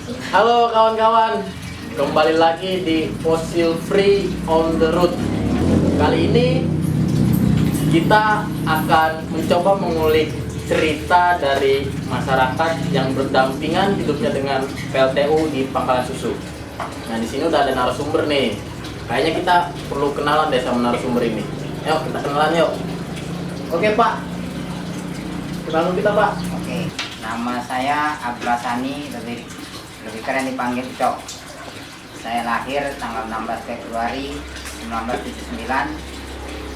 Halo kawan-kawan, kembali lagi di Fossil Free on the Road. Kali ini kita akan mencoba mengulik cerita dari masyarakat yang berdampingan hidupnya dengan PLTU di Pangkalan Susu. Nah, di sini udah ada narasumber nih. Kayaknya kita perlu kenalan deh sama narasumber ini. Yuk, kita kenalan yuk. Oke Pak, kenalan kita Pak. Oke, nama saya Abdullah Sani, lebih keren dipanggil Cok. Saya lahir tanggal 16 Februari 1979.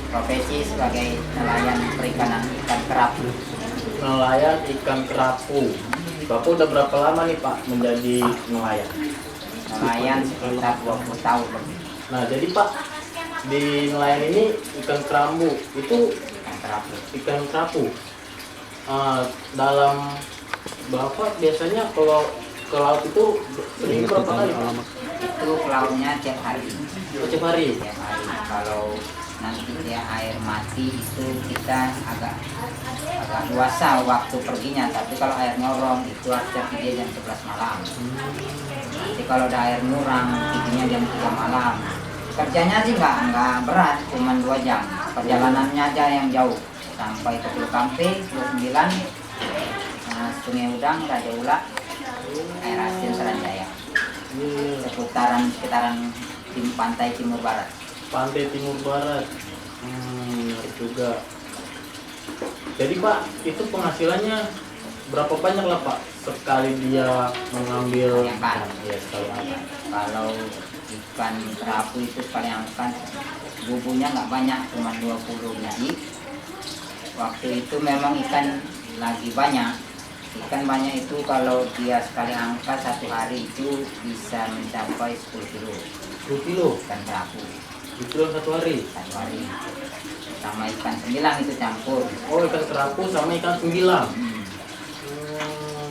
Profesi sebagai nelayan perikanan ikan kerapu. Nelayan ikan kerapu. Bapak udah berapa lama nih Pak menjadi nelayan? Nelayan sekitar 20 tahun lebih. Nah jadi Pak, di nelayan ini ikan kerapu itu Ikan kerapu. ikan kerapu. Dalam Bapak biasanya kalau ke laut itu seminggu berapa kali Pak? Itu lautnya tiap hari. Setiap hari? Tiap hari. Kalau nanti dia air mati itu kita agak luasa waktu perginya, tapi kalau air nyorong itu harusnya pergi jam 11 malam. Nanti kalau ada air murang perginya jam 3 malam. Kerjanya sih nggak berat, cuma 2 jam. Perjalanannya aja yang jauh sampai ke Pulau Kampe, Pulau 9, Sungai Udang, Raja Ula, air asin Seranjaya, sekitaran pantai timur barat. Pantai Timur Barat. Menarik juga. Jadi Pak, itu penghasilannya berapa banyak lah Pak sekali dia mengambil Ikan. Ya, sekali angkat. Kalau ikan kerapu itu sekali angkat bubunya nggak banyak, cuma 20 biji. Waktu itu memang ikan lagi banyak. Ikan banyak itu kalau dia sekali angkat satu hari itu bisa mencapai 10 kilo 10 kilo ikan kerapu itu satu hari. satu hari. Sama ikan sembilang itu campur. Oh, ikan kerapu sama ikan sembilang. Hmm.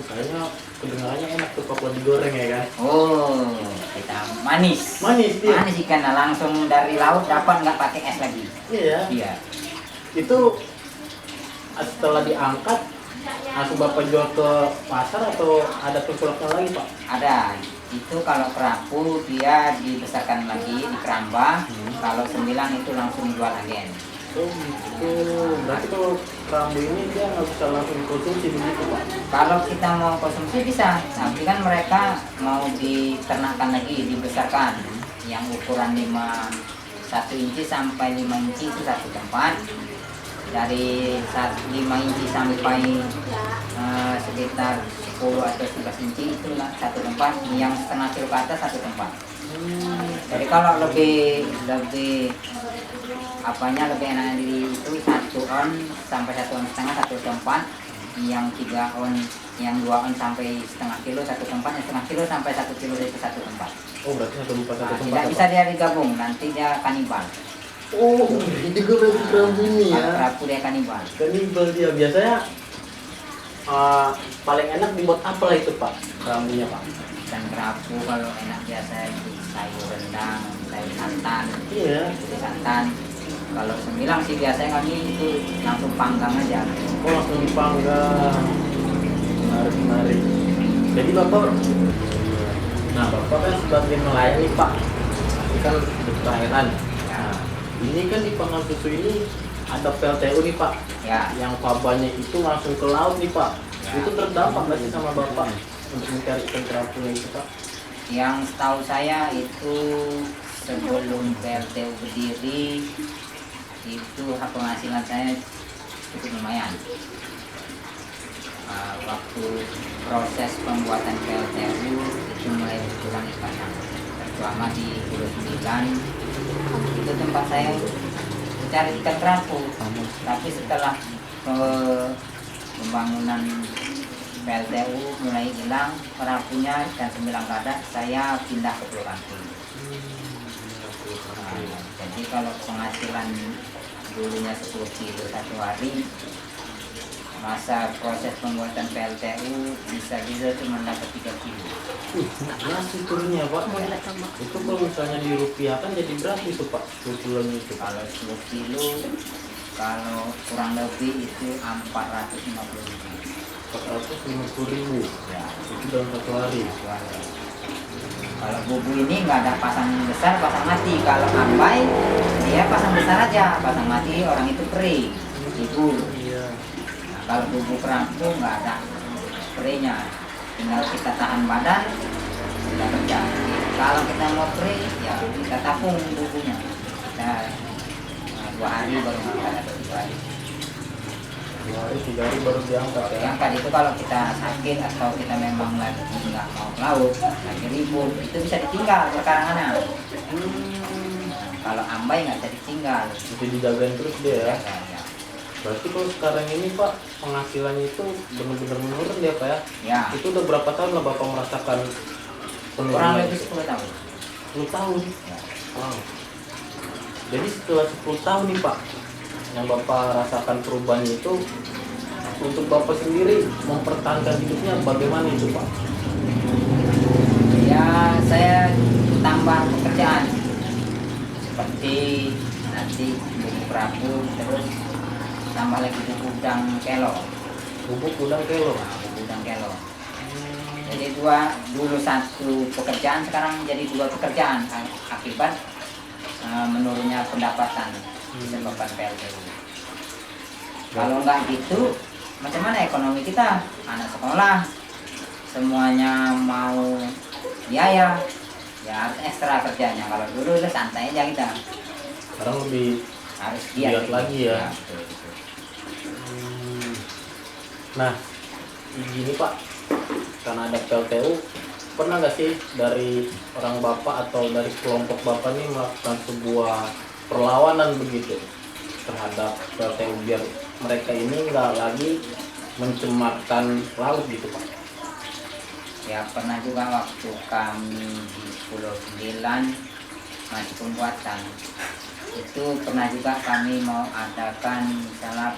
Kayaknya kedengarannya enak tuh kalau digoreng ya kan? Oh, kita manis. Manis dia. Manis ikan, langsung dari laut dapat, nggak pakai es lagi. Iya. Iya. Itu setelah diangkat langsung Bapak jual ke pasar atau ada penculapnya lagi Pak? Ada. Itu kalau kerapu dia dibesarkan lagi di keramba. Kalau sembilang itu langsung dijual agen. Oh gitu. Berarti kalau kerabu ini dia nggak bisa langsung konsumsi begitu Pak? Kalau kita mau konsumsi bisa, tapi kan mereka mau diternakan lagi, dibesarkan. Yang ukuran 1 inci sampai 5 inci itu satu tempat. Dari 5 inci sampai sekitar 10 atau 11 inci itu satu tempat. Yang setengah kilo ke atas satu tempat. Jadi kalau lebih lebih enak di itu 1 on sampai 1 on setengah satu tempat. Yang 3 on, yang 2 on sampai setengah kilo satu tempat, yang setengah kilo sampai 1 kilo itu satu tempat. Oh, berarti satu tempat satu tempat. Tidak bisa dia digabung, nanti dia kanibal. Oh, itu gue berarti kerabu ini Kalau ya. kerapu dia kanibal. Kanibal dia biasanya paling enak dibuat apa lah itu Pak? Kerabunya Pak? Dan kerapu kalau enak biasa itu sayur rendang, sayur santan, Iya. putih santan. Kalau sembilang sih biasanya kami itu langsung panggang aja. Oh, langsung dipanggang. Menarik. Jadi Bapak, nah Bapak kan sebagai nelayan nih Pak, ini kan di perairan. Nah, ini kan di Pangkalan Susu ini ada PLTU nih Pak, Ya, yang pabanya itu langsung ke laut nih Pak. Ya. Itu terdampak nggak sih sama Bapak untuk mencari ikan kerapunya itu Pak? yang setahu saya itu sebelum PLTU berdiri itu penghasilan saya cukup lumayan. Waktu proses pembuatan PLTU itu mulai berkurang ikan, terutama di Pulau 9 itu tempat saya mencari ikan kerapu. Tapi setelah pembangunan PLTU mulai hilang kerapunya dan sembilang kada, saya pindah ke Pulau Kampe. Jadi kalau penghasilan dulunya 10 kilo satu hari, masa proses pembuatan PLTU bisa cuma dapat 3 kilo. Nasi turunnya Pak. Itu kalau misalnya dirupiahkan jadi berapa itu Pak? 10 kilonya itu. Kalau 10 kilo, kalau kurang lebih itu 450.000. 450.000. Ya. Itu dalam 1 hari. Kalau bubu ini nggak ada pasang besar, pasang mati. Kalau ambai dia pasang besar aja, pasang mati orang itu kering, libur. Iya. Nah, kalau bubu kerapu nggak ada spraynya, tinggal kita tahan badan, kita kerja. Kalau kita mau spray, ya kita tapung bubunya. Kita 2 hari baru ngangkat atau 3 hari. 2 hari 3 hari baru diangkat ya. Diangkat itu kalau kita sakit atau kita memang lagi nggak mau ke laut, lagi libur, itu bisa ditinggal perkarangannya. Kalau ambai nggak bisa ditinggal. Mesti dijagain terus dia ya. Ya. Berarti kalau sekarang ini Pak, penghasilannya itu benar-benar menurun ya Pak ya? Ya. Itu udah berapa tahun lah Bapak merasakan Kurang penurunan lebih itu? 10 tahun. 10 tahun. Ya. Wow. Jadi setelah 10 tahun nih Pak, yang Bapak rasakan perubahannya itu, untuk Bapak sendiri mempertahankan hidupnya bagaimana itu Pak? Ya, saya tambah pekerjaan seperti nanti buku kerapu, terus tambah lagi buku udang kelo. Bubuk udang kelo. Nah, buku udang kelo. Jadi dulu 1 pekerjaan, sekarang jadi 2 pekerjaan akibat menurunnya pendapatan disebabkan PLTU. Kalau nggak gitu, macam mana ekonomi kita? Anak sekolah, semuanya mau biaya, ya harus ekstra kerjanya. Kalau dulu udah santai aja kita. Sekarang lebih Harus giat lagi ya. betul, betul. Nah, gini Pak, karena ada PLTU, pernah nggak sih dari orang Bapak atau dari kelompok Bapak ini melakukan sebuah perlawanan begitu terhadap PLTU biar mereka ini nggak lagi mencemarkan laut gitu Pak? Ya pernah juga waktu kami di Pulau 9 masih pembuatan, itu pernah juga kami mau adakan misalnya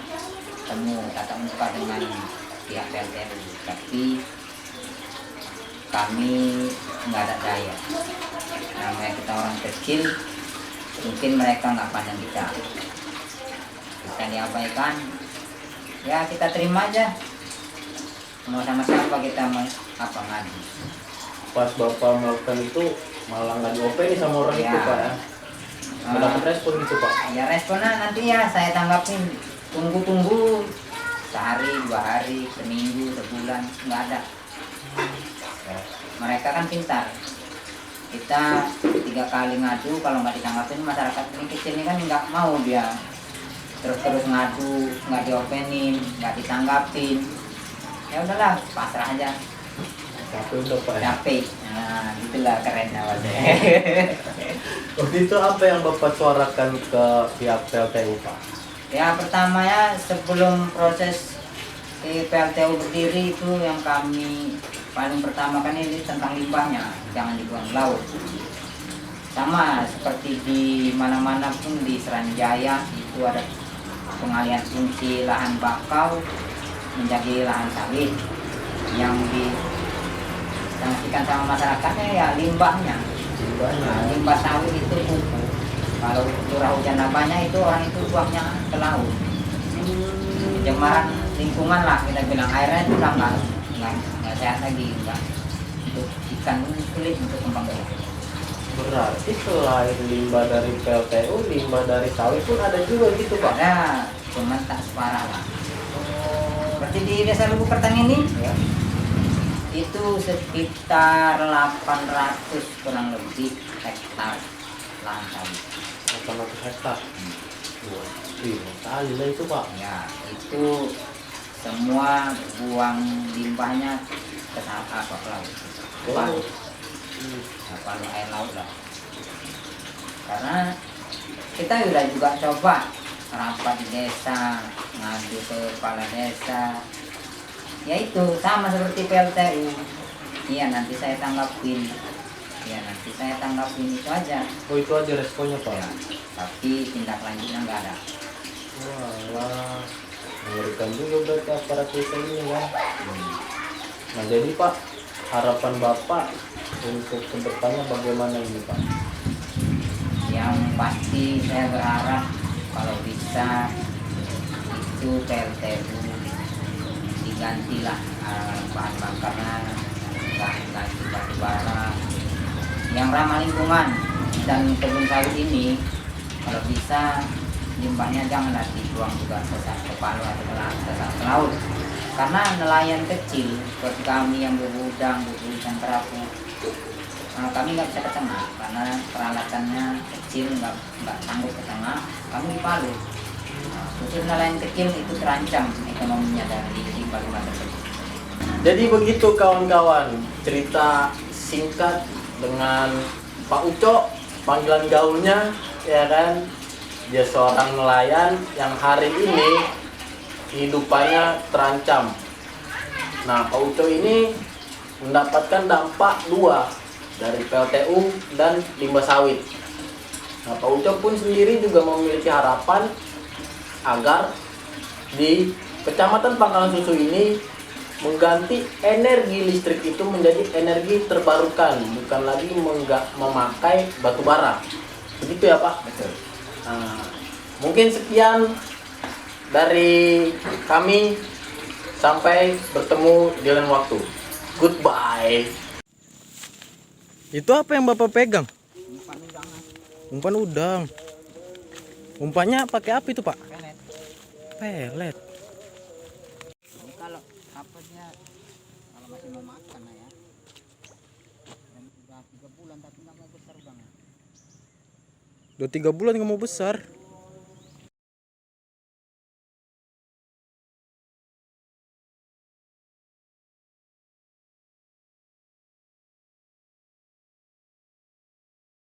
temu tatap muka dengan pihak PLTU, tapi kami nggak ada daya. Namanya kita orang kecil, mungkin mereka nggak pandang kita diabaikan, ya kita terima aja, mau sama siapa kita mau apa ngadu. Pas Bapak melakukan itu malah nggak diopeni sama orang Ya. itu Pak ya? Nggak dapat respon gitu Pak? Ya responnya nanti ya saya tanggapin, tunggu sehari, 2 hari, seminggu, sebulan, nggak ada. Mereka kan pintar, kita 3 kali ngadu, kalau nggak ditanggapin masyarakat ini kecil ini kan nggak mau, dia terus ngadu, nggak diopenin, nggak ditanggapin, ya udahlah pasrah aja, Tapi udah Pak ya? capek. Nah itulah keren awalnya. Waktu itu apa yang Bapak suarakan ke pihak PLTU Pak? Ya pertama ya, sebelum proses PLTU berdiri itu yang kami paling pertama kan ini tentang limbahnya, jangan dibuang ke laut. Sama seperti di mana-mana pun di Seranjaya itu ada pengalihan fungsi lahan bakau menjadi lahan sawit yang disanksikan sama masyarakatnya ya limbahnya. Nah, limbah sawit itu pupuk. Kalau curah hujan banyak itu orang itu buangnya ke laut. Pencemaran lingkungan lah kita bilang, airnya itu udah nggak sehat lagi, enggak. Untuk ikan pun sulit untuk kembang biak. Berarti selain limbah dari PLTU, limbah dari sawit pun ada juga gitu Pak? Ada, cuman tak separah lah. Seperti di Desa Lubuk Kertang ini, Ya. itu sekitar 800 kurang lebih hektar lahan sawit. 800 hektar. Wah, kali lah itu Pak. Ya, itu semua buang limbahnya ke laut. Oh. Palu air laut lah. Karena kita udah juga coba rapat di desa, ngadu ke kepala desa, ya itu sama seperti PLTU. Iya nanti saya tanggapin, ya nanti saya tanggapin, itu aja. Oh itu aja responnya Pak? Ya, tapi tindak lanjutnya nggak ada. Walah, mengerikan juga berarti aparat desa ini ya. Nah jadi Pak, harapan Bapak untuk kedepannya bagaimana ini Pak? Yang pasti saya berharap kalau bisa itu PLTU digantilah bahan bakarnya nggak itu batu bara yang ramah lingkungan. Dan kebun sawit ini kalau bisa limbahnya janganlah dibuang juga ke palu atau ke laut, karena nelayan kecil seperti kami yang berudang, berurusan perahu, kami nggak bisa ke tengah karena peralatannya kecil, nggak sanggup ke tengah, kami di palu. Khusus nelayan kecil itu terancam ekonominya dari limbah-limbah tersebut. Jadi begitu kawan-kawan, cerita singkat dengan Pak Uco, panggilan gaulnya, ya kan? Dia seorang nelayan yang hari ini kehidupannya terancam. Nah, Pak Uco ini mendapatkan dampak dua dari PLTU dan limbah sawit. Nah, Pak Uco pun sendiri juga memiliki harapan agar di Kecamatan Pangkalan Susu ini mengganti energi listrik itu menjadi energi terbarukan, bukan lagi memakai batu bara. Begitu ya Pak? Betul. Nah, mungkin sekian dari kami, sampai bertemu di lain waktu. Goodbye. Itu apa yang Bapak pegang? Umpan udang. Umpannya pakai apa itu Pak? Pelet. Pelet. Ini kalau dapatnya kalau masih mau makan lah ya. Dan udah 3 bulan tapi nggak mau besar banget. Udah 3 bulan nggak mau besar.